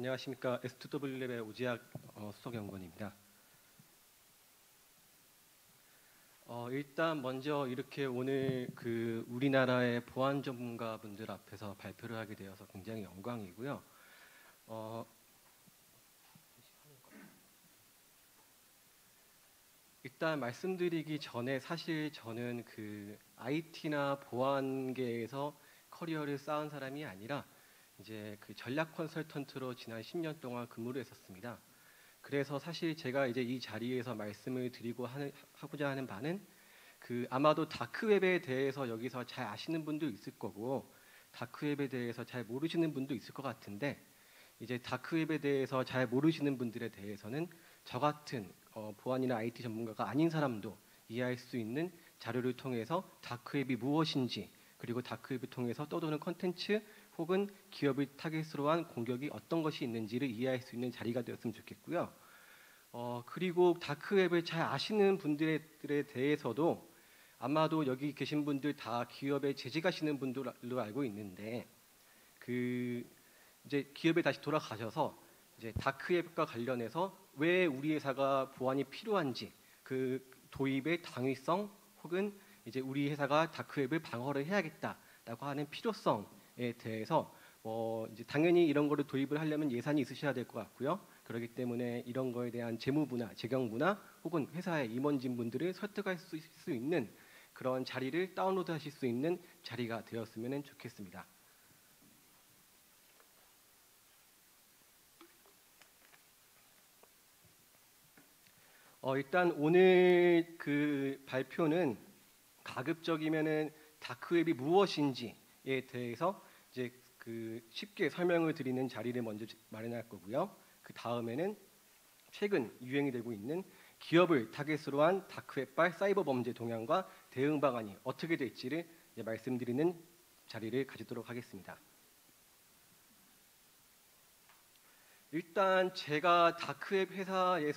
안녕하십니까. S2W랩의 오지학 수석연구원입니다. 일단 먼저 이렇게 오늘 우리나라의 보안 전문가분들 앞에서 발표를 하게 되어서 굉장히 영광이고요. 일단 말씀드리기 전에 사실 저는 IT나 보안계에서 커리어를 쌓은 사람이 아니라 이제 전략 컨설턴트로 지난 10년 동안 근무를 했었습니다. 그래서 사실 제가 이제 이 자리에서 말씀을 하고자 하는 바는 아마도 다크웹에 대해서 여기서 잘 아시는 분도 있을 거고 다크웹에 대해서 잘 모르시는 분도 있을 것 같은데, 이제 다크웹에 대해서 잘 모르시는 분들에 대해서는 저 같은 보안이나 IT 전문가가 아닌 사람도 이해할 수 있는 자료를 통해서 다크웹이 무엇인지, 그리고 다크웹을 통해서 떠도는 컨텐츠 혹은 기업을 타겟으로 한 공격이 어떤 것이 있는지를 이해할 수 있는 자리가 되었으면 좋겠고요. 그리고 다크웹을 잘 아시는 분들에 대해서도 아마도 여기 계신 분들 다 기업에 재직하시는 분들로 알고 있는데, 이제 기업에 다시 돌아가셔서 이제 다크웹과 관련해서 왜 우리 회사가 보안이 필요한지, 도입의 당위성 혹은 이제 우리 회사가 다크웹을 방어를 해야겠다라고 하는 필요성에 대해서 이제 당연히 이런 거를 도입을 하려면 예산이 있으셔야 될 것 같고요. 그렇기 때문에 이런 거에 대한 재무부나 재경부나 혹은 회사의 임원진분들을 설득할 수 있는 그런 자리를 다운로드하실 수 있는 자리가 되었으면 좋겠습니다. 일단 오늘 발표는 가급적이면은 다크웹이 무엇인지에 대해서 이제 쉽게 설명을 드리는 자리를 먼저 마련할 거고요. 그 다음에는 최근 유행이 되고 있는 기업을 타겟으로 한 다크웹발 사이버 범죄 동향과 대응 방안이 어떻게 될지를 말씀드리는 자리를 가지도록 하겠습니다. 일단 제가 다크웹과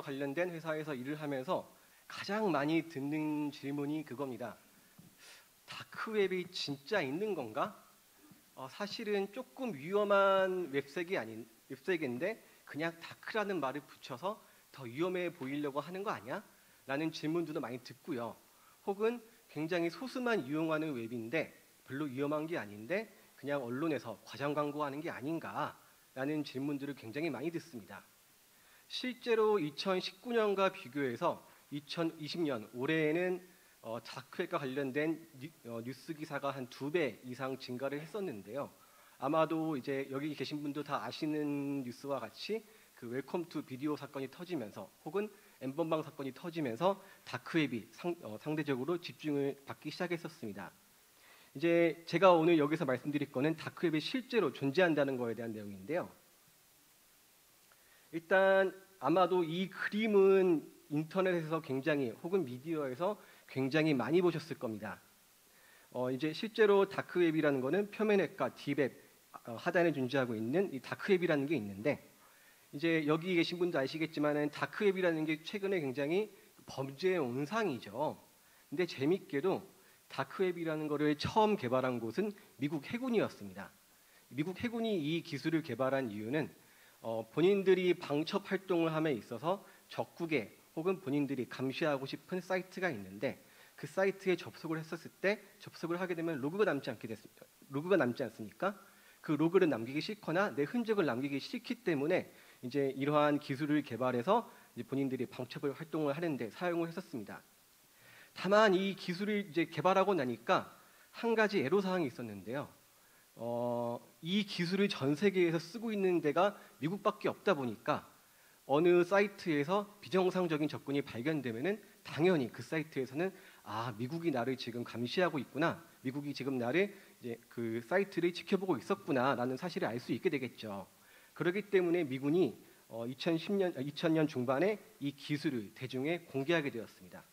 관련된 회사에서 일을 하면서 가장 많이 듣는 질문이 그겁니다. 다크웹이 진짜 있는 건가? 사실은 조금 위험한 웹세계인데 그냥 다크라는 말을 붙여서 더 위험해 보이려고 하는 거 아니야? 라는 질문들도 많이 듣고요. 혹은 굉장히 소수만 이용하는 웹인데 별로 위험한 게 아닌데 그냥 언론에서 과장 광고하는 게 아닌가? 라는 질문들을 굉장히 많이 듣습니다. 실제로 2019년과 비교해서 2020년 올해에는 다크웹과 관련된 뉴스 기사가 한 2배 이상 증가를 했었는데요. 아마도 이제 여기 계신 분도 다 아시는 뉴스와 같이 웰컴 투 비디오 사건이 터지면서 혹은 엠번방 사건이 터지면서 다크웹이 상대적으로 집중을 받기 시작했었습니다. 이제 제가 오늘 여기서 말씀드릴 거는 다크웹이 실제로 존재한다는 거에 대한 내용인데요. 일단 아마도 이 그림은 인터넷에서 혹은 미디어에서 굉장히 많이 보셨을 겁니다. 이제 실제로 다크웹이라는 거는 표면웹과 딥웹 하단에 존재하고 있는 이 다크웹이라는 게 있는데, 이제 여기 계신 분도 아시겠지만은 다크웹이라는 게 최근에 굉장히 범죄의 온상이죠. 근데 재밌게도 다크웹이라는 거를 처음 개발한 곳은 미국 해군이었습니다. 미국 해군이 이 기술을 개발한 이유는 본인들이 방첩 활동을 함에 있어서 적국에 혹은 본인들이 감시하고 싶은 사이트가 있는데 그 사이트에 접속을 했었을 때 접속을 하게 되면 로그가 남지 않습니까? 그 로그를 남기기 싫거나 내 흔적을 남기기 싫기 때문에 이제 이러한 기술을 개발해서 이제 본인들이 방첩을 활동을 하는데 사용을 했었습니다. 다만 이 기술을 이제 개발하고 나니까 한 가지 애로사항이 있었는데요. 이 기술을 전 세계에서 쓰고 있는 데가 미국밖에 없다 보니까 어느 사이트에서 비정상적인 접근이 발견되면은 당연히 그 사이트에서는 미국이 나를 지금 감시하고 있구나, 미국이 지금 나를 이제 그 사이트를 지켜보고 있었구나라는 사실을 알 수 있게 되겠죠. 그렇기 때문에 미군이 2000년 중반에 이 기술을 대중에 공개하게 되었습니다.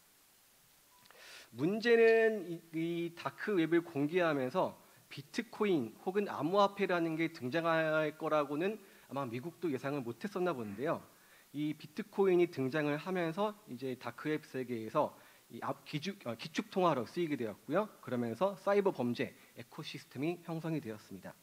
문제는 이 다크웹을 공개하면서 비트코인 혹은 암호화폐라는 게 등장할 거라고는 아마 미국도 예상을 못했었나 본데요. 이 비트코인이 등장을 하면서 이제 다크웹 세계에서 기축 통화로 쓰이게 되었고요. 그러면서 사이버 범죄 에코시스템이 형성이 되었습니다.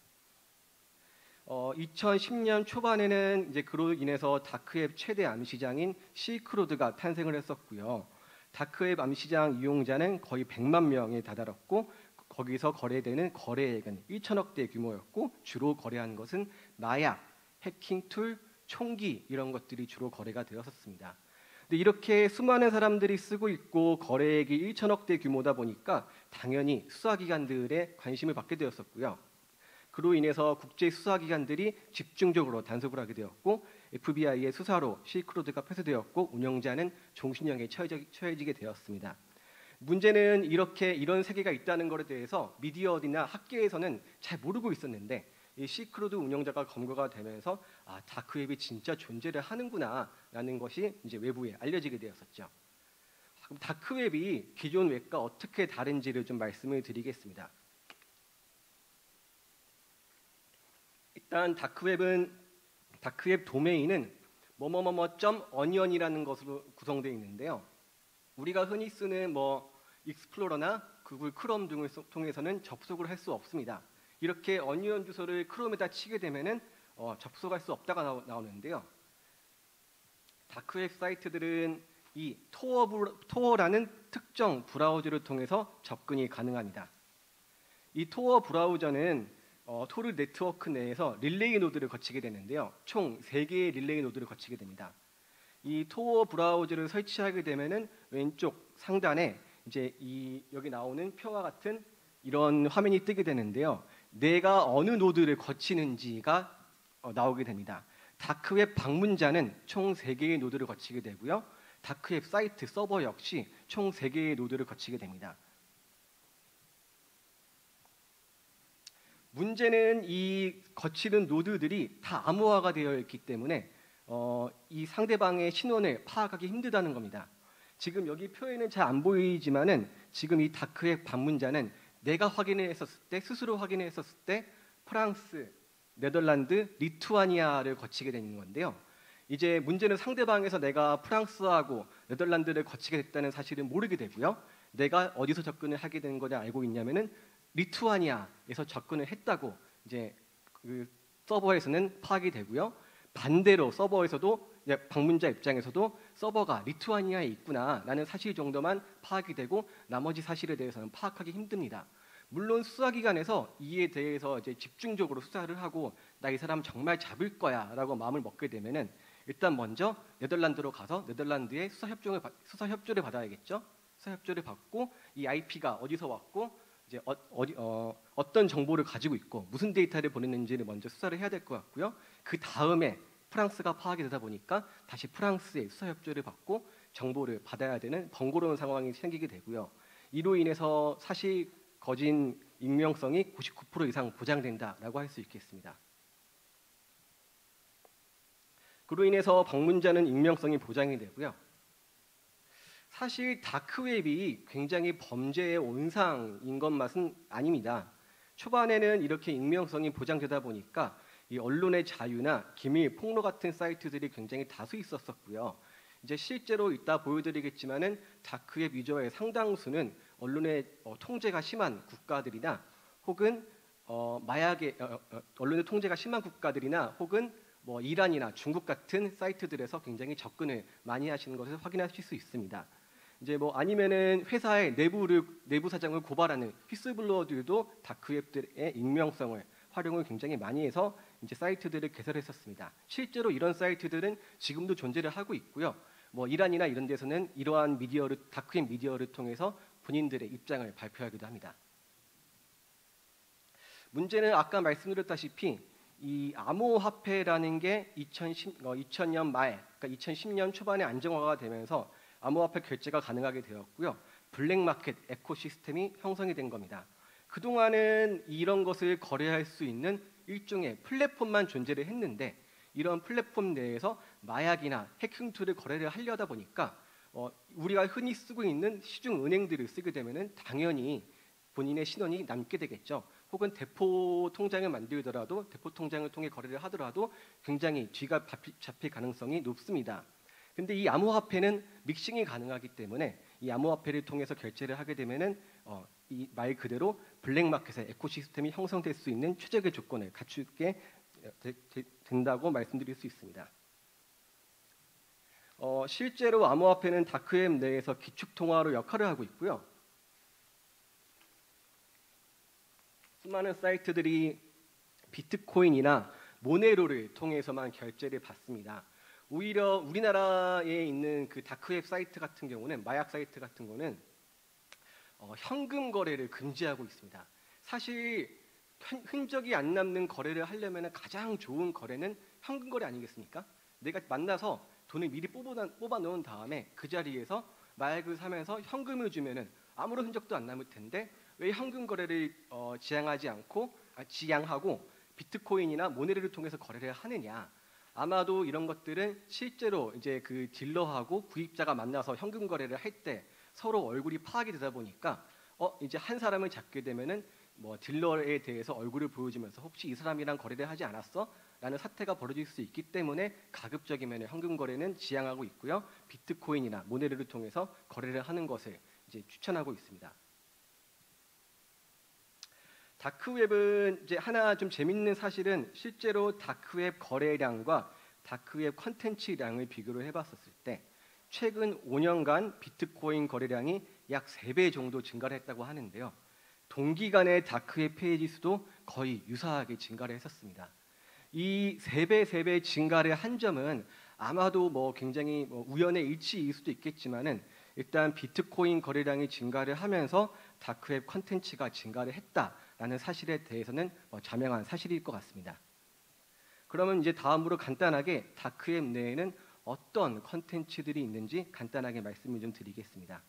2010년 초반에는 이제 그로 인해서 다크웹 최대 암 시장인 실크로드가 탄생을 했었고요. 다크웹 암 시장 이용자는 거의 100만 명에 다다랐고 거기서 거래되는 거래액은 1천억 대 규모였고 주로 거래한 것은 마약, 해킹 툴, 총기 이런 것들이 주로 거래가 되었었습니다. 근데 이렇게 수많은 사람들이 쓰고 있고 거래액이 1천억 대 규모다 보니까 당연히 수사기관들의 관심을 받게 되었었고요. 그로 인해서 국제 수사기관들이 집중적으로 단속을 하게 되었고 FBI의 수사로 실크로드가 폐쇄되었고 운영자는 종신형에 처해지게 되었습니다. 문제는 이런 세계가 있다는 것에 대해서 미디어나 학계에서는 잘 모르고 있었는데 이 실크로드 운영자가 검거가 되면서 다크웹이 진짜 존재를 하는구나라는 것이 이제 외부에 알려지게 되었었죠. 그럼 다크웹이 기존 웹과 어떻게 다른지를 좀 말씀을 드리겠습니다. 일단 다크웹 도메인은 뭐뭐뭐뭐.onion이라는 것으로 구성되어 있는데요. 우리가 흔히 쓰는 익스플로러나 구글 크롬 등을 통해서는 접속을 할 수 없습니다. 이렇게 어니언 주소를 크롬에다 치게 되면은 접속할 수 없다가 나오는데요. 다크웹 사이트들은 이 토어라는 특정 브라우저를 통해서 접근이 가능합니다. 이 토어 브라우저는 토르 네트워크 내에서 릴레이 노드를 거치게 되는데요. 총 3개의 릴레이 노드를 거치게 됩니다. 이 토어 브라우저를 설치하게 되면은 왼쪽 상단에 이제 여기 나오는 표와 같은 이런 화면이 뜨게 되는데요. 내가 어느 노드를 거치는지가 나오게 됩니다. 다크웹 방문자는 총 3개의 노드를 거치게 되고요. 다크웹 사이트 서버 역시 총 3개의 노드를 거치게 됩니다. 문제는 이 거치는 노드들이 다 암호화가 되어 있기 때문에 이 상대방의 신원을 파악하기 힘들다는 겁니다. 지금 여기 표에는 잘 안 보이지만은 지금 이 다크웹 방문자는 내가 스스로 확인했었을 때 프랑스, 네덜란드, 리투아니아를 거치게 되는 건데요. 이제 문제는 상대방에서 내가 프랑스하고 네덜란드를 거치게 됐다는 사실은 모르게 되고요. 내가 어디서 접근을 하게 된 거냐 알고 있냐면은 리투아니아에서 접근을 했다고 이제 그 서버에서는 파악이 되고요. 반대로 서버에서도 방문자 입장에서도 서버가 리투아니아에 있구나라는 사실 정도만 파악이 되고 나머지 사실에 대해서는 파악하기 힘듭니다. 물론 수사기관에서 이에 대해서 이제 집중적으로 수사를 하고 나 이 사람 정말 잡을 거야라고 마음을 먹게 되면은 일단 먼저 네덜란드로 가서 네덜란드의 수사 협조를 받아야겠죠. 수사 협조를 받고 이 IP가 어디서 왔고 이제 어떤 정보를 가지고 있고 무슨 데이터를 보냈는지를 먼저 수사를 해야 될 것 같고요. 그 다음에 프랑스가 파악이 되다 보니까 다시 프랑스의 수사 협조를 받고 정보를 받아야 되는 번거로운 상황이 생기게 되고요. 이로 인해서 사실 거짓 익명성이 99% 이상 보장된다라고 할 수 있겠습니다. 그로 인해서 방문자는 익명성이 보장이 되고요. 사실 다크웹이 굉장히 범죄의 온상인 것만은 아닙니다. 초반에는 이렇게 익명성이 보장되다 보니까 이 언론의 자유나 기밀 폭로 같은 사이트들이 굉장히 다수 있었고요. 이제 실제로 이따 보여드리겠지만은 다크웹 유저의 상당수는 언론의 통제가 심한 국가들이나 혹은 언론의 통제가 심한 국가들이나 혹은 이란이나 중국 같은 사이트들에서 굉장히 접근을 많이 하시는 것을 확인하실 수 있습니다. 이제 아니면은 회사의 내부 사정을 고발하는 휘스블로어들도 다크웹들의 익명성을 활용을 굉장히 많이 해서 이제 사이트들을 개설했었습니다. 실제로 이런 사이트들은 지금도 존재를 하고 있고요. 이란이나 이런 데서는 이러한 다크웹 미디어를 통해서 본인들의 입장을 발표하기도 합니다. 문제는 아까 말씀드렸다시피 이 암호화폐라는 게 2000년 말, 그러니까 2010년 초반에 안정화가 되면서 암호화폐 결제가 가능하게 되었고요. 블랙마켓 에코시스템이 형성이 된 겁니다. 그동안은 이런 것을 거래할 수 있는 일종의 플랫폼만 존재를 했는데 이런 플랫폼 내에서 마약이나 해킹 툴을 거래를 하려다 보니까 우리가 흔히 쓰고 있는 시중은행들을 쓰게 되면은 당연히 본인의 신원이 남게 되겠죠. 혹은 대포 통장을 만들더라도 대포 통장을 통해 거래를 하더라도 굉장히 쥐가 잡힐 가능성이 높습니다. 근데 이 암호화폐는 믹싱이 가능하기 때문에 이 암호화폐를 통해서 결제를 하게 되면은 이 말 그대로 블랙마켓의 에코시스템이 형성될 수 있는 최적의 조건을 갖추게 된다고 말씀드릴 수 있습니다. 실제로 암호화폐는 다크웹 내에서 기축통화로 역할을 하고 있고요. 수많은 사이트들이 비트코인이나 모네로를 통해서만 결제를 받습니다. 오히려 우리나라에 있는 그 다크웹 사이트 같은 경우는, 마약 사이트 같은 경우는 현금 거래를 금지하고 있습니다. 사실 흔적이 안 남는 거래를 하려면 가장 좋은 거래는 현금 거래 아니겠습니까? 내가 만나서 돈을 미리 뽑아 놓은 다음에 그 자리에서 마약을 사면서 현금을 주면은 아무런 흔적도 안 남을 텐데 왜 현금 거래를 지양하고 비트코인이나 모네로를 통해서 거래를 하느냐? 아마도 이런 것들은 실제로 이제 그 딜러하고 구입자가 만나서 현금 거래를 할 때 서로 얼굴이 파악이 되다 보니까 이제 한 사람을 잡게 되면은 뭐 딜러에 대해서 얼굴을 보여주면서 혹시 이 사람이랑 거래를 하지 않았어? 라는 사태가 벌어질 수 있기 때문에 가급적이면 현금 거래는 지양하고 있고요. 비트코인이나 모네로를 통해서 거래를 하는 것을 이제 추천하고 있습니다. 다크웹은 이제 하나 좀 재밌는 사실은 실제로 다크웹 거래량과 다크웹 컨텐츠량을 비교를 해봤었을 때 최근 5년간 비트코인 거래량이 약 3배 정도 증가를 했다고 하는데요. 동기간의 다크웹 페이지 수도 거의 유사하게 증가를 했었습니다. 이 3배 증가를 한 점은 아마도 뭐 굉장히 우연의 일치일 수도 있겠지만은 일단 비트코인 거래량이 증가를 하면서 다크웹 컨텐츠가 증가를 했다라는 사실에 대해서는 자명한 사실일 것 같습니다. 그러면 이제 다음으로 간단하게 다크웹 내에는 어떤 컨텐츠들이 있는지 간단하게 말씀을 좀 드리겠습니다.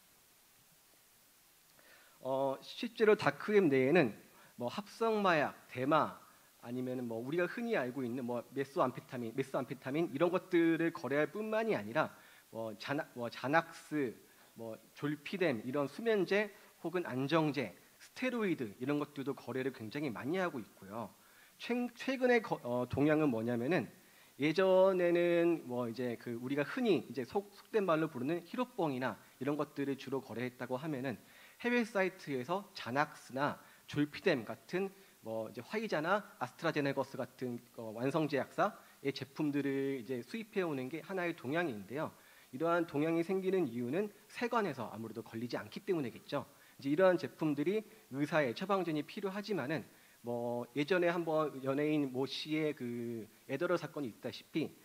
실제로 다크웹 내에는 뭐 합성마약, 대마 아니면 뭐 우리가 흔히 알고 있는 뭐 메스암페타민 이런 것들을 거래할 뿐만이 아니라 자낙스, 졸피뎀 이런 수면제 혹은 안정제, 스테로이드 이런 것들도 거래를 굉장히 많이 하고 있고요. 최근의 동향은 뭐냐면은 예전에는 이제 그 우리가 흔히 이제 속된 말로 부르는 히로뽕이나 이런 것들을 주로 거래했다고 하면은 해외 사이트에서 자낙스나 졸피뎀 같은 이제 화이자나 아스트라제네거스 같은 완성제약사의 제품들을 이제 수입해 오는 게 하나의 동향인데요. 이러한 동향이 생기는 이유는 세관에서 아무래도 걸리지 않기 때문이겠죠. 이제 이러한 제품들이 의사의 처방전이 필요하지만은 예전에 한번 연예인 모 씨의 그 에더러 사건이 있다시피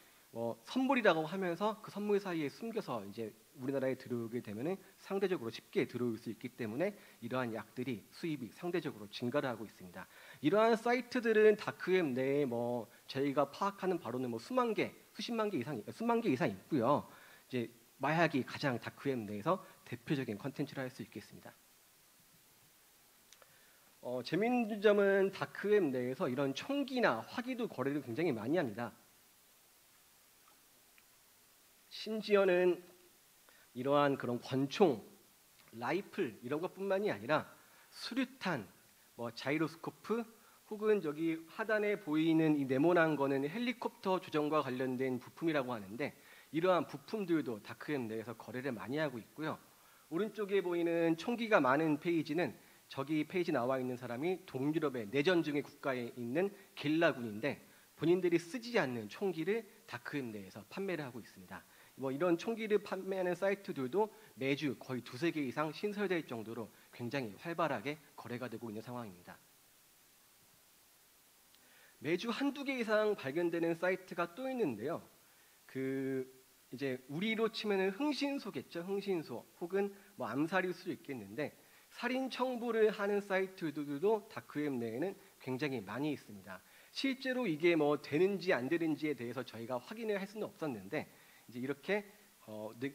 선물이라고 하면서 그 선물 사이에 숨겨서 이제 우리나라에 들어오게 되면은 상대적으로 쉽게 들어올 수 있기 때문에 이러한 약들이 수입이 상대적으로 증가를 하고 있습니다. 이러한 사이트들은 다크웹 내에 저희가 파악하는 바로는 수만 개 이상 있고요. 이제 마약이 가장 다크웹 내에서 대표적인 컨텐츠를 할 수 있겠습니다. 재미있는 점은 다크웹 내에서 이런 총기나 화기도 거래를 굉장히 많이 합니다. 심지어는 이러한 그런 권총, 라이플 이런 것뿐만이 아니라 수류탄, 자이로스코프 혹은 저기 하단에 보이는 이 네모난 거는 헬리콥터 조정과 관련된 부품이라고 하는데 이러한 부품들도 다크웹 내에서 거래를 많이 하고 있고요. 오른쪽에 보이는 총기가 많은 페이지는 저기 페이지 나와 있는 사람이 동유럽의 내전 중의 국가에 있는 겔라군인데 본인들이 쓰지 않는 총기를 다크웹 내에서 판매를 하고 있습니다. 이런 총기를 판매하는 사이트들도 매주 거의 2-3개 이상 신설될 정도로 굉장히 활발하게 거래가 되고 있는 상황입니다. 매주 1-2개 이상 발견되는 사이트가 또 있는데요. 이제 우리로 치면은 흥신소겠죠. 흥신소 혹은 암살일 수도 있겠는데 살인 청부를 하는 사이트들도 다크웹 내에는 굉장히 많이 있습니다. 실제로 이게 되는지 안 되는지에 대해서 저희가 확인을 할 수는 없었는데 이제 이렇게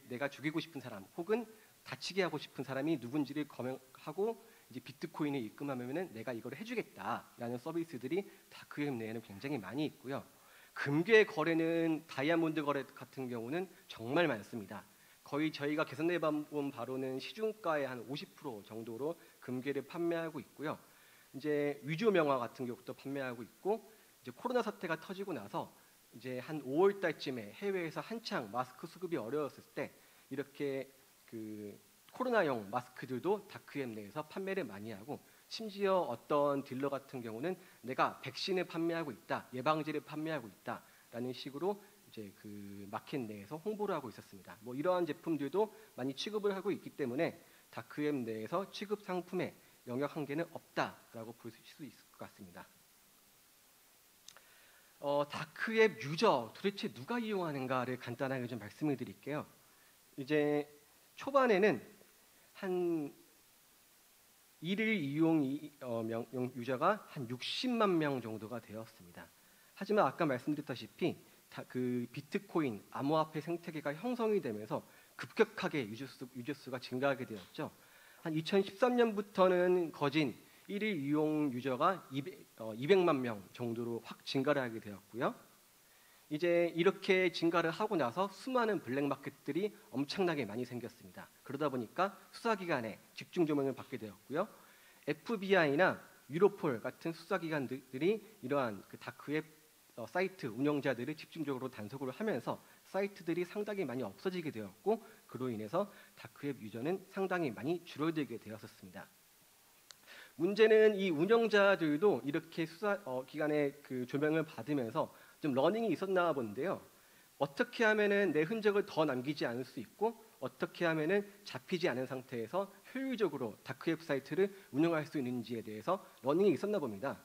내가 죽이고 싶은 사람 혹은 다치게 하고 싶은 사람이 누군지를 검역하고 이제 비트코인을 입금하면은 내가 이걸 해주겠다라는 서비스들이 다크웹 내에는 굉장히 많이 있고요. 금괴 거래는 다이아몬드 거래 같은 경우는 정말 많습니다. 거의 저희가 계산해 본 바로는 시중가의 한 50% 정도로 금괴를 판매하고 있고요. 이제 위조 명화 같은 경우도 판매하고 있고 이제 코로나 사태가 터지고 나서 이제 한 5월 달쯤에 해외에서 한창 마스크 수급이 어려웠을 때 이렇게 그 코로나용 마스크들도 다크웹 내에서 판매를 많이 하고, 심지어 어떤 딜러 같은 경우는 내가 백신을 판매하고 있다, 예방제를 판매하고 있다라는 식으로 이제 그 마켓 내에서 홍보를 하고 있었습니다. 뭐 이러한 제품들도 많이 취급을 하고 있기 때문에 다크웹 내에서 취급 상품의 영역 한계는 없다라고 볼 수 있을 것 같습니다. 다크웹 유저 도대체 누가 이용하는가를 간단하게 좀 말씀을 드릴게요. 이제 초반에는 한 일일 이용 유저가 한 60만 명 정도가 되었습니다. 하지만 아까 말씀드렸다시피 그 비트코인 암호화폐 생태계가 형성이 되면서 급격하게 유저 수가 증가하게 되었죠. 한 2013년부터는 거진 일일 이용 유저가 200만 명 정도로 확 증가를 하게 되었고요. 이제 이렇게 증가를 하고 나서 수많은 블랙마켓들이 엄청나게 많이 생겼습니다. 그러다 보니까 수사기관에 집중 조명을 받게 되었고요. FBI나 유로폴 같은 수사기관들이 이러한 그 다크웹 사이트 운영자들을 집중적으로 단속을 하면서 사이트들이 상당히 많이 없어지게 되었고, 그로 인해서 다크웹 유저는 상당히 많이 줄어들게 되었었습니다. 문제는 이 운영자들도 이렇게 수사기관의 그 조명을 받으면서 좀 러닝이 있었나 본데요. 어떻게 하면은 내 흔적을 더 남기지 않을 수 있고, 어떻게 하면은 잡히지 않은 상태에서 효율적으로 다크웹 사이트를 운영할 수 있는지에 대해서 러닝이 있었나 봅니다.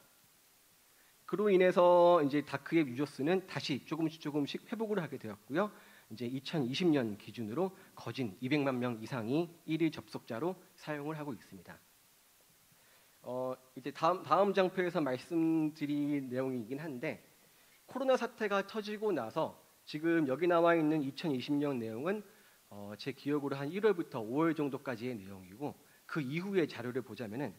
그로 인해서 이제 다크웹 유저 수는 다시 조금씩 회복을 하게 되었고요. 이제 2020년 기준으로 거진 200만 명 이상이 일일 접속자로 사용을 하고 있습니다. 이제 다음 장표에서 말씀드릴 내용이긴 한데, 코로나 사태가 터지고 나서 지금 여기 나와 있는 2020년 내용은 제 기억으로 한 1월부터 5월 정도까지의 내용이고, 그 이후의 자료를 보자면은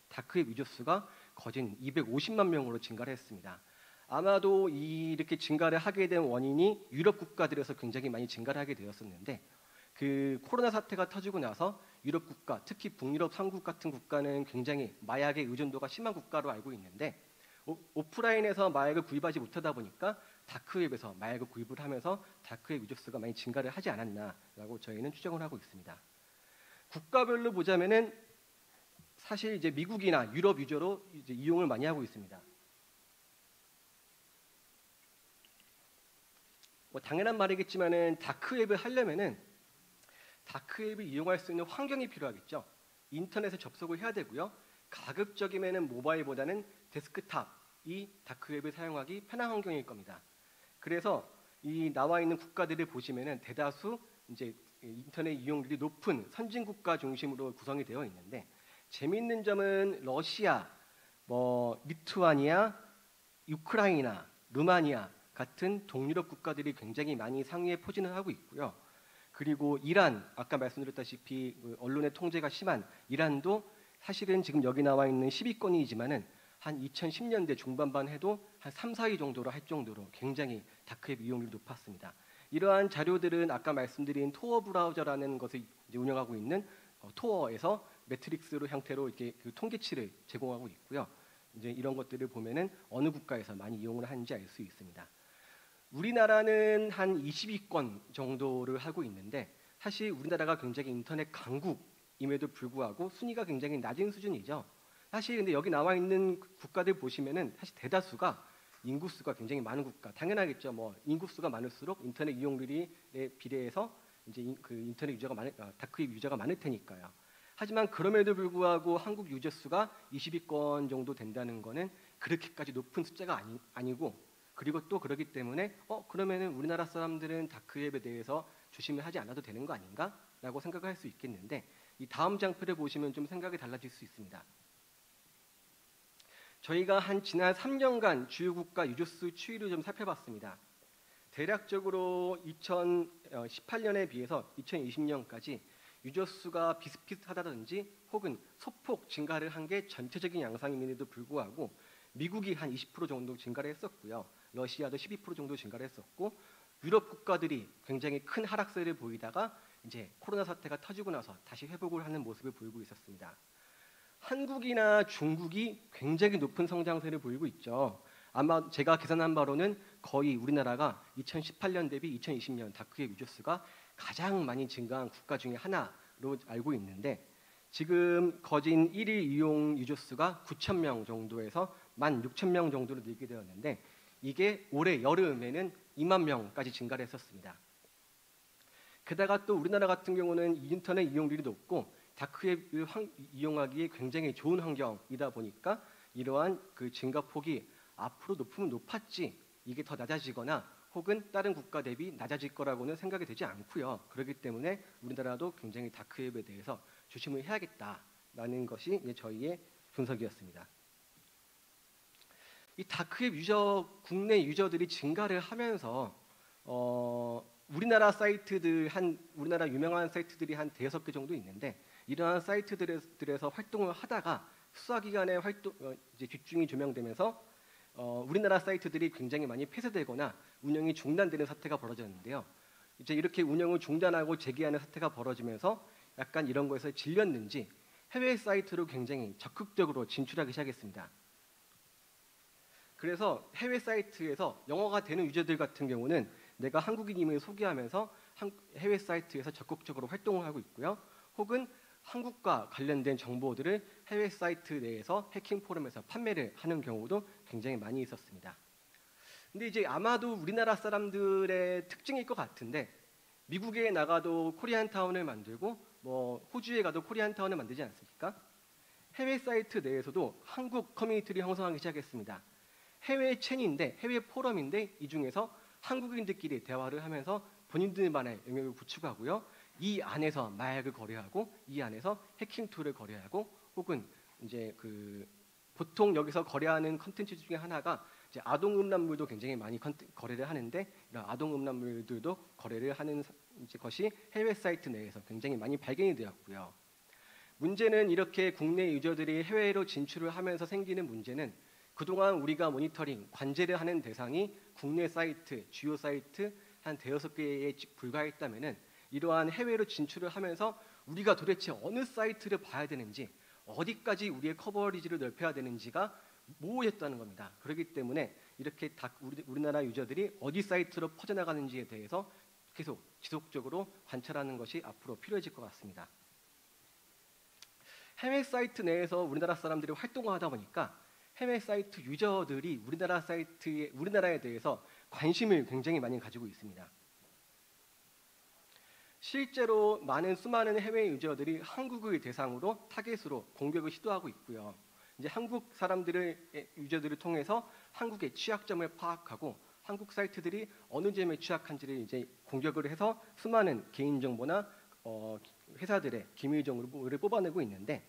다크웹 유저 수가 거진 250만 명으로 증가를 했습니다. 아마도 이렇게 증가를 하게 된 원인이 유럽 국가들에서 굉장히 많이 증가를 하게 되었었는데, 그 코로나 사태가 터지고 나서 유럽 국가, 특히 북유럽 3국 같은 국가는 굉장히 마약의 의존도가 심한 국가로 알고 있는데, 오프라인에서 마약을 구입하지 못하다 보니까 다크웹에서 마약을 구입을 하면서 다크웹 유저 수가 많이 증가를 하지 않았나라고 저희는 추정을 하고 있습니다. 국가별로 보자면은 사실 이제 미국이나 유럽 유저로 이제 이용을 많이 하고 있습니다. 뭐 당연한 말이겠지만은 다크웹을 하려면은 다크웹을 이용할 수 있는 환경이 필요하겠죠. 인터넷에 접속을 해야 되고요. 가급적이면은 모바일보다는 데스크탑이 다크웹을 사용하기 편한 환경일 겁니다. 그래서 이 나와 있는 국가들을 보시면은 대다수 이제 인터넷 이용률이 높은 선진 국가 중심으로 구성이 되어 있는데, 재미있는 점은 러시아, 리투아니아, 우크라이나, 루마니아 같은 동유럽 국가들이 굉장히 많이 상위에 포진을 하고 있고요. 그리고 이란, 아까 말씀드렸다시피 언론의 통제가 심한 이란도 사실은 지금 여기 나와 있는 10위권이지만은 한 2010년대 중반만 해도 한 3, 4위 정도로 할 정도로 굉장히 다크웹 이용률이 높았습니다. 이러한 자료들은 아까 말씀드린 토어 브라우저라는 것을 이제 운영하고 있는 토어에서 매트릭스로 형태로 이렇게 그 통계치를 제공하고 있고요. 이제 이런 것들을 보면은 어느 국가에서 많이 이용을 하는지 알 수 있습니다. 우리나라는 한 20위권 정도를 하고 있는데, 사실 우리나라가 굉장히 인터넷 강국임에도 불구하고 순위가 굉장히 낮은 수준이죠. 사실 근데 여기 나와 있는 국가들 보시면은 사실 대다수가 인구수가 굉장히 많은 국가, 당연하겠죠. 뭐 인구수가 많을수록 인터넷 이용률에 비례해서 이제 그 인터넷 유저가 다크웹 유저가 많을 테니까요. 하지만 그럼에도 불구하고 한국 유저 수가 20위권 정도 된다는 거는 그렇게까지 높은 숫자가 아니고, 그리고 또 그러기 때문에 그러면은 우리나라 사람들은 다크웹에 대해서 조심을 하지 않아도 되는 거 아닌가라고 생각을 할 수 있겠는데, 이 다음 장표를 보시면 좀 생각이 달라질 수 있습니다. 저희가 지난 3년간 주요 국가 유저 수 추이를 좀 살펴봤습니다. 대략적으로 2018년에 비해서 2020년까지 유저 수가 비슷비슷하다든지 혹은 소폭 증가를 한 게 전체적인 양상임에도 불구하고, 미국이 한 20% 정도 증가를 했었고요. 러시아도 12% 정도 증가를 했었고, 유럽 국가들이 굉장히 큰 하락세를 보이다가 이제 코로나 사태가 터지고 나서 다시 회복을 하는 모습을 보이고 있었습니다. 한국이나 중국이 굉장히 높은 성장세를 보이고 있죠. 아마 제가 계산한 바로는 거의 우리나라가 2018년 대비 2020년 다크웹 유저 수가 가장 많이 증가한 국가 중에 하나로 알고 있는데 지금 거진 1일 이용 유저 수가 9,000명 정도에서 16,000명 정도로 늘게 되었는데 이게 올해 여름에는 2만 명까지 증가를 했었습니다. 게다가 또 우리나라 같은 경우는 인터넷 이용률이 높고 다크웹을 이용하기에 굉장히 좋은 환경이다 보니까 이러한 그 증가폭이 앞으로 높으면 높았지 이게 더 낮아지거나 혹은 다른 국가 대비 낮아질 거라고는 생각이 되지 않고요. 그렇기 때문에 우리나라도 굉장히 다크웹에 대해서 조심을 해야겠다라는 것이 저희의 분석이었습니다. 이 다크웹 국내 유저들이 증가를 하면서 우리나라 우리나라 유명한 사이트들이 한 5개 정도 있는데 이러한 사이트들에서 활동을 하다가 수사기관의 뒷중이 조명되면서 우리나라 사이트들이 굉장히 많이 폐쇄되거나 운영이 중단되는 사태가 벌어졌는데요. 이제 이렇게 운영을 중단하고 재개하는 사태가 벌어지면서 약간 이런 거에서 질렸는지 해외 사이트로 굉장히 적극적으로 진출하기 시작했습니다. 그래서 해외 사이트에서 영어가 되는 유저들 같은 경우는 내가 한국인임을 소개하면서 해외 사이트에서 적극적으로 활동을 하고 있고요. 혹은 한국과 관련된 정보들을 해외 사이트 내에서 해킹 포럼에서 판매를 하는 경우도 굉장히 많이 있었습니다. 근데 이제 아마도 우리나라 사람들의 특징일 것 같은데 미국에 나가도 코리안타운을 만들고 호주에 가도 코리안타운을 만들지 않습니까? 해외 사이트 내에서도 한국 커뮤니티를 형성하기 시작했습니다. 해외 챈인데 해외 포럼인데 이 중에서 한국인들끼리 대화를 하면서 본인들만의 영역을 구축하고요. 이 안에서 마약을 거래하고 이 안에서 해킹 툴을 거래하고 혹은 이제 보통 여기서 거래하는 컨텐츠 중에 하나가 이제 아동 음란물도 굉장히 많이 거래를 하는데 이런 아동 음란물들도 거래를 하는 것이 해외 사이트 내에서 굉장히 많이 발견이 되었고요. 문제는 이렇게 국내 유저들이 해외로 진출을 하면서 생기는 문제는 그동안 우리가 모니터링, 관제를 하는 대상이 국내 사이트, 주요 사이트 한 5개에 불과했다면은 이러한 해외로 진출을 하면서 우리가 도대체 어느 사이트를 봐야 되는지 어디까지 우리의 커버리지를 넓혀야 되는지가 모호했다는 겁니다. 그렇기 때문에 이렇게 우리나라 유저들이 어디 사이트로 퍼져나가는지에 대해서 계속 지속적으로 관찰하는 것이 앞으로 필요해질 것 같습니다. 해외 사이트 내에서 우리나라 사람들이 활동을 하다 보니까 해외 사이트 유저들이 우리나라에 대해서 관심을 굉장히 많이 가지고 있습니다. 실제로 수많은 해외 유저들이 한국을 대상으로 타겟으로 공격을 시도하고 있고요. 이제 한국 유저들을 통해서 한국의 취약점을 파악하고 한국 사이트들이 어느 점에 취약한지를 이제 공격을 해서 수많은 개인 정보나 회사들의 기밀 정보를 뽑아내고 있는데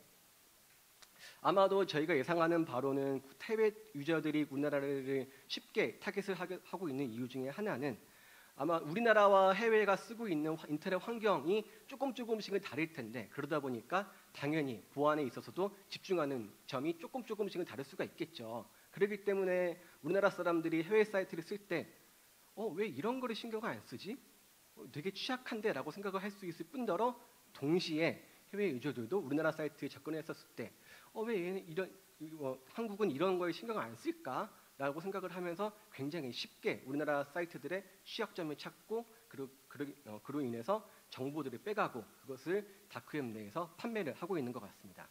아마도 저희가 예상하는 바로는 해외 유저들이 우리나라를 쉽게 타겟을 하고 있는 이유 중에 하나는 아마 우리나라와 해외가 쓰고 있는 인터넷 환경이 조금씩은 다를 텐데 그러다 보니까 당연히 보안에 있어서도 집중하는 점이 조금씩은 다를 수가 있겠죠. 그렇기 때문에 우리나라 사람들이 해외 사이트를 쓸 때 왜 이런 거를 신경을 안 쓰지? 되게 취약한데 라고 생각을 할 수 있을 뿐더러 동시에 해외 유저들도 우리나라 사이트에 접근했었을 때 왜 한국은 이런 거에 신경을 안 쓸까? 라고 생각을 하면서 굉장히 쉽게 우리나라 사이트들의 취약점을 찾고 그로 인해서 정보들을 빼가고 그것을 다크웹 내에서 판매를 하고 있는 것 같습니다.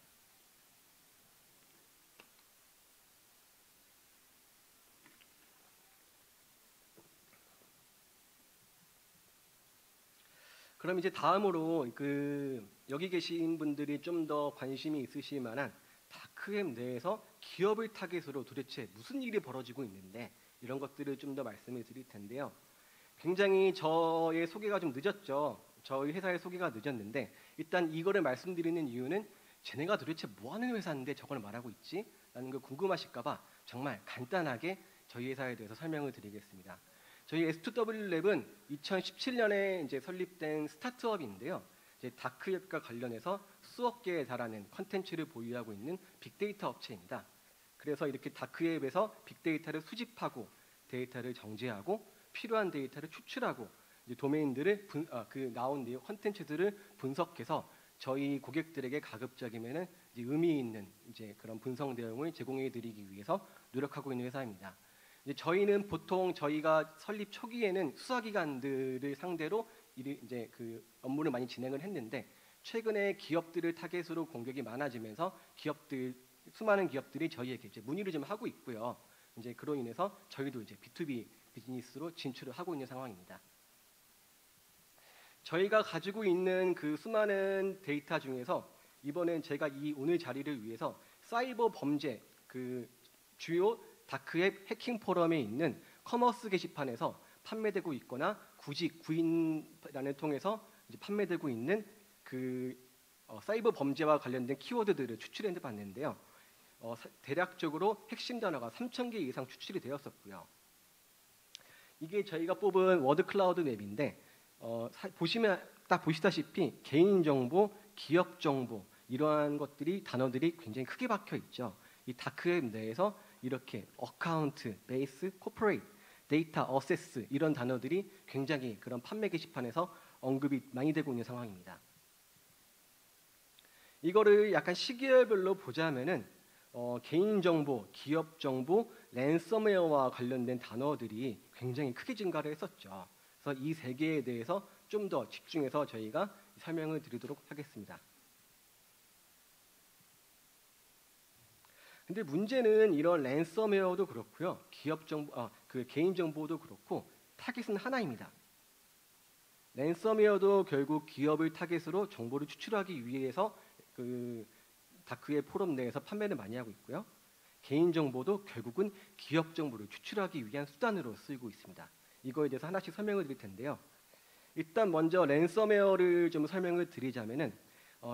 그럼 이제 다음으로 여기 계신 분들이 좀 더 관심이 있으실 만한 다크웹 내에서 기업을 타겟으로 도대체 무슨 일이 벌어지고 있는데 이런 것들을 좀 더 말씀을 드릴 텐데요. 굉장히 저의 소개가 좀 늦었죠. 저희 회사의 소개가 늦었는데 일단 이거를 말씀드리는 이유는 쟤네가 도대체 뭐 하는 회사인데 저걸 말하고 있지? 라는 걸 궁금하실까 봐 정말 간단하게 저희 회사에 대해서 설명을 드리겠습니다. 저희 S2W랩은 2017년에 이제 설립된 스타트업인데요. 이제 다크웹과 관련해서 수억 개에 달하는 컨텐츠를 보유하고 있는 빅데이터 업체입니다. 그래서 이렇게 다크웹에서 빅데이터를 수집하고 데이터를 정제하고 필요한 데이터를 추출하고 이제 도메인들을 나온 컨텐츠들을 분석해서 저희 고객들에게 가급적이면은 의미 있는 이제 그런 분석 내용을 제공해드리기 위해서 노력하고 있는 회사입니다. 이제 저희는 보통 저희가 설립 초기에는 수사기관들을 상대로 이제 업무를 많이 진행을 했는데 최근에 기업들을 타겟으로 공격이 많아지면서 수많은 기업들이 저희에게 이제 문의를 좀 하고 있고요. 이제 그로 인해서 저희도 이제 B2B 비즈니스로 진출을 하고 있는 상황입니다. 저희가 가지고 있는 그 수많은 데이터 중에서 이번엔 제가 이 오늘 자리를 위해서 사이버 범죄 그 주요 다크웹 해킹 포럼에 있는 커머스 게시판에서 판매되고 있거나 구인란을 통해서 이제 판매되고 있는 사이버 범죄와 관련된 키워드들을 추출해 봤는데요. 대략적으로 핵심 단어가 3,000개 이상 추출이 되었었고요. 이게 저희가 뽑은 워드 클라우드 맵인데 보시면 딱 보시다시피 개인 정보, 기업 정보 이러한 단어들이 굉장히 크게 박혀 있죠. 이 다크웹 내에서 이렇게 어카운트, 베이스, 코퍼레이트, 데이터, 어세스 이런 단어들이 굉장히 그런 판매 게시판에서 언급이 많이 되고 있는 상황입니다. 이거를 약간 시계열별로 보자면은 개인정보, 기업정보, 랜섬웨어와 관련된 단어들이 굉장히 크게 증가를 했었죠. 그래서 이 세 개에 대해서 좀 더 집중해서 저희가 설명을 드리도록 하겠습니다. 근데 문제는 이런 랜섬웨어도 그렇고요. 개인정보도 그렇고 타깃은 하나입니다. 랜섬웨어도 결국 기업을 타깃으로 정보를 추출하기 위해서 다크의 포럼 내에서 판매를 많이 하고 있고요. 개인정보도 결국은 기업 정보를 추출하기 위한 수단으로 쓰이고 있습니다. 이거에 대해서 하나씩 설명을 드릴 텐데요. 일단 먼저 랜섬웨어를 좀 설명을 드리자면은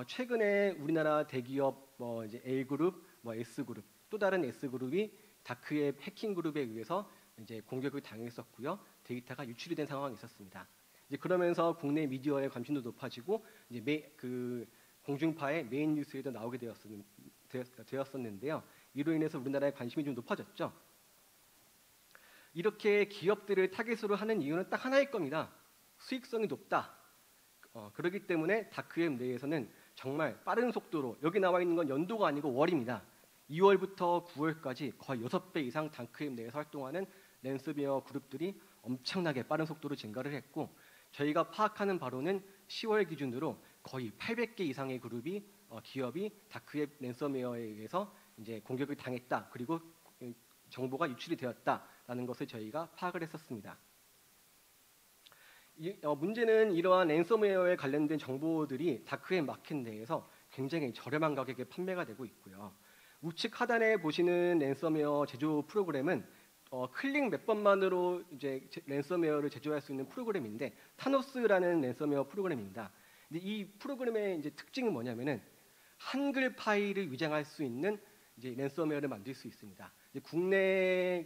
최근에 우리나라 대기업 이제 L그룹, S그룹, 또 다른 S그룹이 다크웹 해킹 그룹에 의해서 이제 공격을 당했었고요. 데이터가 유출이 된 상황이 있었습니다. 이제 그러면서 국내 미디어의 관심도 높아지고 이제 공중파의 메인 뉴스에도 나오게 되었었는데요. 이로 인해서 우리나라의 관심이 좀 높아졌죠. 이렇게 기업들을 타깃으로 하는 이유는 딱 하나일 겁니다. 수익성이 높다. 그렇기 때문에 다크웹 내에서는 정말 빠른 속도로 여기 나와 있는 건 연도가 아니고 월입니다. 2월부터 9월까지 거의 6배 이상 다크웹 내에서 활동하는 랜섬웨어 그룹들이 엄청나게 빠른 속도로 증가를 했고 저희가 파악하는 바로는 10월 기준으로 거의 800개 이상의 기업이 다크웹 랜섬웨어에 의해서 이제 공격을 당했다. 그리고 정보가 유출이 되었다라는 것을 저희가 파악을 했었습니다. 문제는 이러한 랜섬웨어에 관련된 정보들이 다크웹 마켓 내에서 굉장히 저렴한 가격에 판매가 되고 있고요. 우측 하단에 보시는 랜섬웨어 제조 프로그램은 클릭 몇 번만으로 이제 랜섬웨어를 제조할 수 있는 프로그램인데 타노스라는 랜섬웨어 프로그램입니다. 근데 이 프로그램의 이제 특징은 뭐냐면은 한글 파일을 위장할 수 있는 이제 랜섬웨어를 만들 수 있습니다. 이제 국내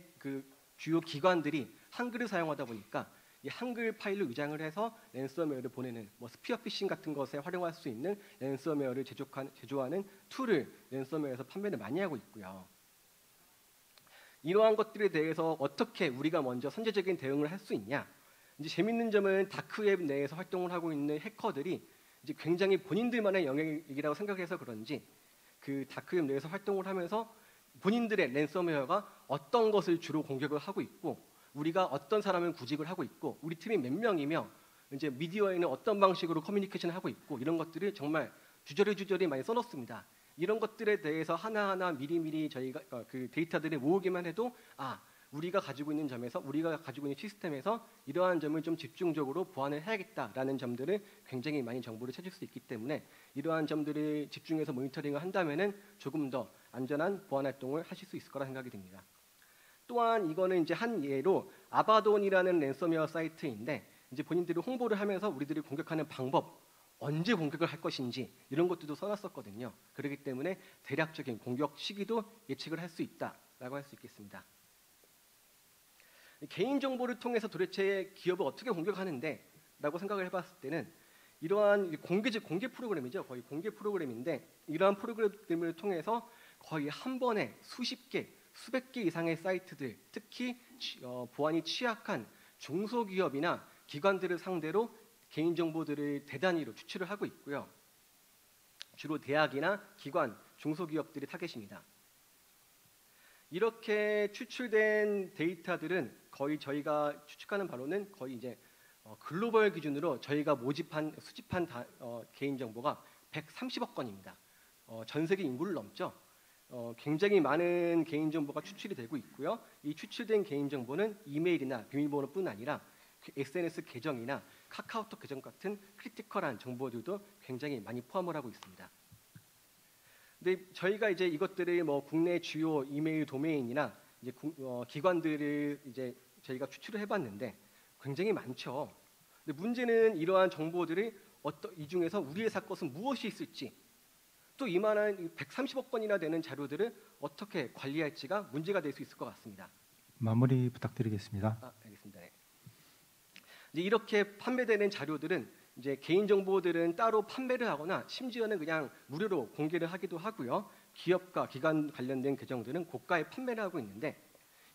주요 기관들이 한글을 사용하다 보니까 이 한글 파일을 위장을 해서 랜섬웨어를 보내는 스피어피싱 같은 것에 활용할 수 있는 랜섬웨어를 제조하는 툴을 랜섬웨어에서 판매를 많이 하고 있고요. 이러한 것들에 대해서 어떻게 우리가 먼저 선제적인 대응을 할 수 있냐? 이제 재밌는 점은 다크웹 내에서 활동을 하고 있는 해커들이 이제 굉장히 본인들만의 영역이라고 생각해서 그런지 다크웹 내에서 활동을 하면서 본인들의 랜섬웨어가 어떤 것을 주로 공격을 하고 있고 우리가 어떤 사람을 구직을 하고 있고 우리 팀이 몇 명이며 이제 미디어에는 어떤 방식으로 커뮤니케이션을 하고 있고 이런 것들을 정말 주저리 많이 써놓습니다. 이런 것들에 대해서 하나하나 미리미리 저희가 데이터들을 모으기만 해도 우리가 가지고 있는 점에서 우리가 가지고 있는 시스템에서 이러한 점을 좀 집중적으로 보완을 해야겠다라는 점들을 굉장히 많이 정보를 찾을 수 있기 때문에 이러한 점들을 집중해서 모니터링을 한다면은 조금 더 안전한 보안 활동을 하실 수 있을 거라 생각이 듭니다. 또한 이거는 이제 한 예로 아바돈이라는 랜섬웨어 사이트인데 이제 본인들이 홍보를 하면서 우리들이 공격하는 방법, 언제 공격을 할 것인지 이런 것들도 써놨었거든요. 그렇기 때문에 대략적인 공격 시기도 예측을 할 수 있다라고 할 수 있겠습니다. 개인정보를 통해서 도대체 기업을 어떻게 공격하는데 라고 생각을 해봤을 때는 이러한 공개 프로그램이죠. 거의 공개 프로그램인데 이러한 프로그램을 통해서 거의 한 번에 수십 개, 수백 개 이상의 사이트들, 특히 보안이 취약한 중소기업이나 기관들을 상대로 개인정보들을 대단위로 추출을 하고 있고요. 주로 대학이나 기관, 중소기업들이 타겟입니다. 이렇게 추출된 데이터들은 거의 저희가 추측하는 바로는 거의 이제 글로벌 기준으로 저희가 수집한 개인정보가 130억 건입니다. 전 세계 인구를 넘죠. 굉장히 많은 개인정보가 추출이 되고 있고요. 이 추출된 개인정보는 이메일이나 비밀번호뿐 아니라 SNS 계정이나 카카오톡 계정 같은 크리티컬한 정보들도 굉장히 많이 포함을 하고 있습니다. 근데 저희가 이제 이것들을 뭐 국내 주요 이메일 도메인이나 이제 기관들을 이제 저희가 추출을 해봤는데 굉장히 많죠. 근데 문제는 이러한 정보들이 이 중에서 우리 회사 것은 무엇이 있을지, 또 이만한 130억 건이나 되는 자료들을 어떻게 관리할지가 문제가 될 수 있을 것 같습니다. 마무리 부탁드리겠습니다. 알겠습니다. 네. 이제 이렇게 판매되는 자료들은 이제 개인 정보들은 따로 판매를 하거나 심지어는 그냥 무료로 공개를 하기도 하고요. 기업과 기관 관련된 계정들은 고가에 판매를 하고 있는데,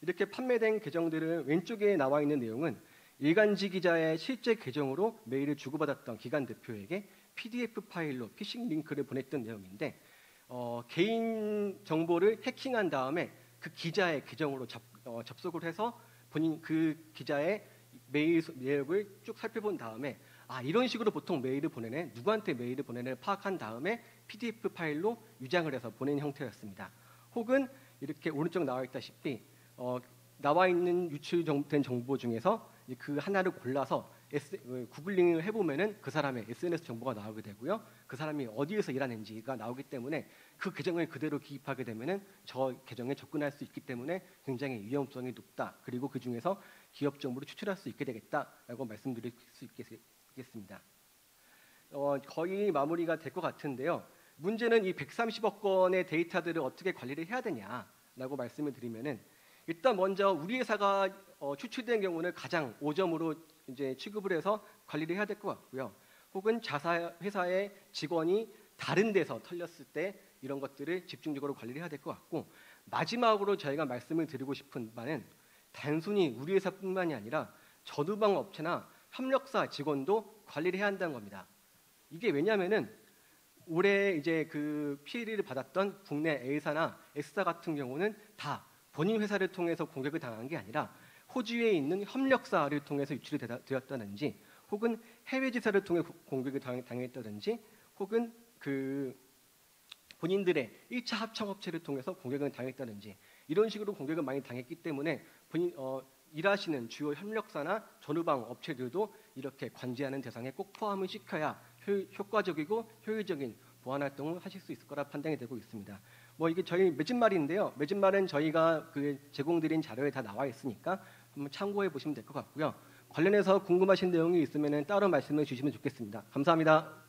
이렇게 판매된 계정들은 왼쪽에 나와 있는 내용은 일간지 기자의 실제 계정으로 메일을 주고받았던 기관 대표에게 PDF 파일로 피싱 링크를 보냈던 내용인데, 개인 정보를 해킹한 다음에 그 기자의 계정으로 접속을 해서 본인 그 기자의 메일 내역을 쭉 살펴본 다음에 이런 식으로 보통 메일을 보내네, 누구한테 메일을 보내네 파악한 다음에 PDF 파일로 유장을 해서 보낸 형태였습니다. 혹은 이렇게 오른쪽 나와 있다시피 나와 있는 유출된 정보 중에서 그 하나를 골라서 구글링을 해보면은 그 사람의 SNS 정보가 나오게 되고요. 그 사람이 어디에서 일하는지가 나오기 때문에 그 계정을 그대로 기입하게 되면은 저 계정에 접근할 수 있기 때문에 굉장히 위험성이 높다. 그리고 그 중에서 기업 정보를 추출할 수 있게 되겠다라고 말씀드릴 수 있겠습니다. 거의 마무리가 될 것 같은데요. 문제는 이 130억 건의 데이터들을 어떻게 관리를 해야 되냐라고 말씀을 드리면은, 일단 먼저 우리 회사가 추출된 경우는 가장 5점으로 이제 취급을 해서 관리를 해야 될 것 같고요. 혹은 자사 회사의 직원이 다른 데서 털렸을 때 이런 것들을 집중적으로 관리를 해야 될 것 같고, 마지막으로 저희가 말씀을 드리고 싶은 바는 단순히 우리 회사뿐만이 아니라 전후방 업체나 협력사 직원도 관리를 해야 한다는 겁니다. 이게 왜냐하면은 올해 이제 그 피해를 받았던 국내 A사나 S사 같은 경우는 다 본인 회사를 통해서 공격을 당한 게 아니라 호주에 있는 협력사를 통해서 유출이 되었다든지, 혹은 해외 지사를 통해 공격을 당했다든지, 혹은 그 본인들의 1차 합청업체를 통해서 공격을 당했다든지, 이런 식으로 공격을 많이 당했기 때문에 일하시는 주요 협력사나 전후방 업체들도 이렇게 관제하는 대상에 꼭 포함을 시켜야 효과적이고 효율적인 보안 활동을 하실 수 있을 거라 판단이 되고 있습니다. 이게 저희 매진말인데요. 매진말은 저희가 그 제공드린 자료에 다 나와 있으니까 한번 참고해 보시면 될 것 같고요. 관련해서 궁금하신 내용이 있으면 따로 말씀을 주시면 좋겠습니다. 감사합니다.